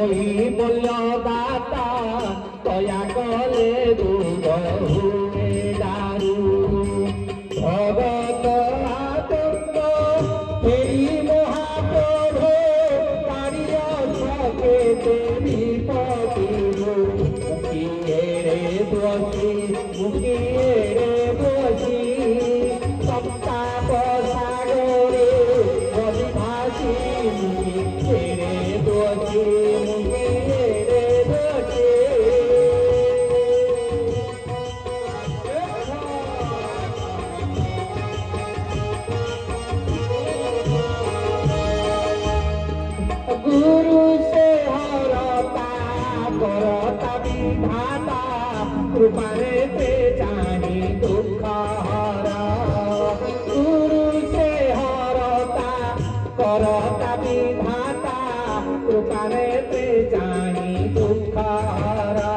কৈবল্যদাতা দয়া কলে দূর হুয়ে দারু ভগত আতঙ্ক এই মহাপ্রভু কারিয় সকেতে বিপতি মুখিয়ে রে দোষী মুখিয়ে রে দোষী সপ্তাপ সাগরে বলিভাসী মুখিয়ে রে দোষী মুখিয়ে রে দোষী गुरु से हरता करता विधाता कृपारे ते जानी दुख हरा गुरु से हरता करता विधाता कृपारे ते जानी दुख हरा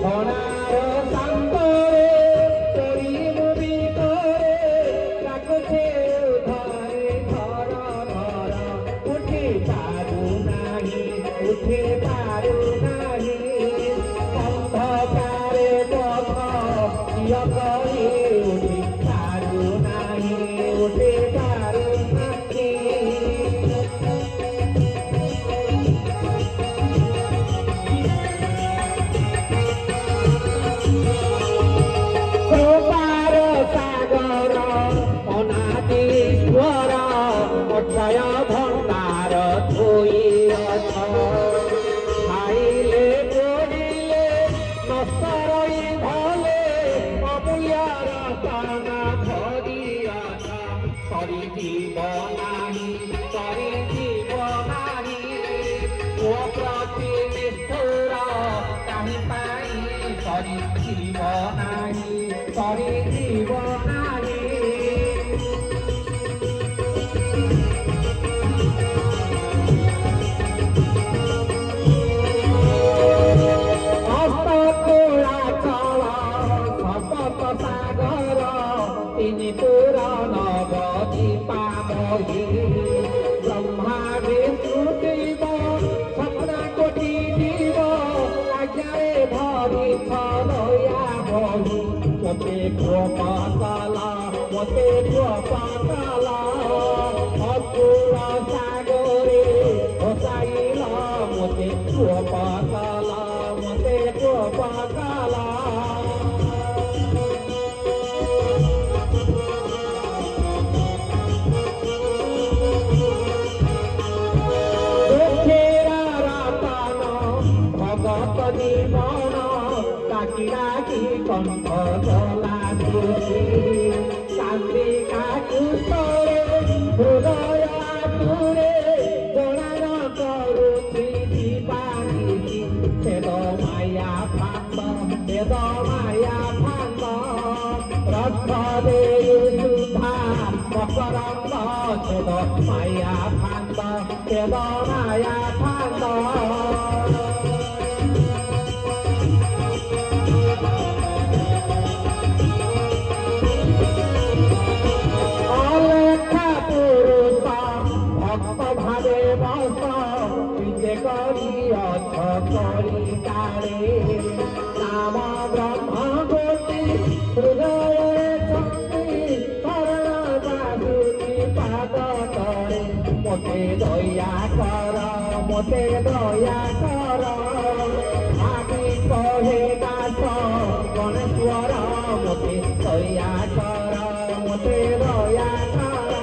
हनार शांतरे तोरी मुबी करे राखछे उधारे घर घर उठे पारू नाही उठे पारू नाही अंधकारे पथ किय करे उठे पारू नाही उठे पारू नाही कृपार सागर अनादीश्वर अक्षय भंडार धोई रथ खाइले पड़िले नष्ट रही भले अमूल्यर काना धरियथ सरी जीव नाही सरी जीव नाही ओ प्रति निष्ठुर काहि पाई सरी जीव नाही सरी जीव नाही सागर तिनी पुरा नगदी पामही ब्रह्मा विष्णु देव सपना कोटि जीव आज्ञारे धरी छलया बही मोते कृपाला मोते कृपाला अपुर सागरे भसाइल मोते कृपाला मोते कृपाला জীবন ডাকি ডাকি কণ্ঠ জলা তুলি কান্দি কাকুতরে হৃদয় আতুরে জনার করুছি জীবানী বেদ মায়া ফান্দ বেদ মায়া ফান্দ রক্ষ দে সুধা মকরন্দ বেদ মায়া ফান্দ বেদ মায়া ফান্দ ভাবে বস পিছে করি অর্থ করি তারে নাম ব্রহ্ম গতি হৃদয়ে শক্তি শরণ বাসুতি পাদ তরে মোতে দয়া কর মোতে দয়া কর আমি কহে দাস গণেশ্বর মোতে দয়া কর মোতে দয়া কর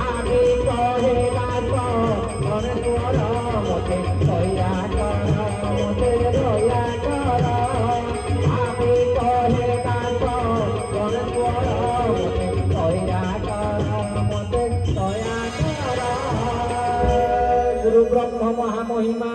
আমি কহে দাস গণেশ্বর মোতে দয়া কর মোতে দয়া কর আমি কহে দাস গণেশ্বর মোতে দয়া কর মোতে দয়া কর গুরু ব্রহ্ম মহামহিমা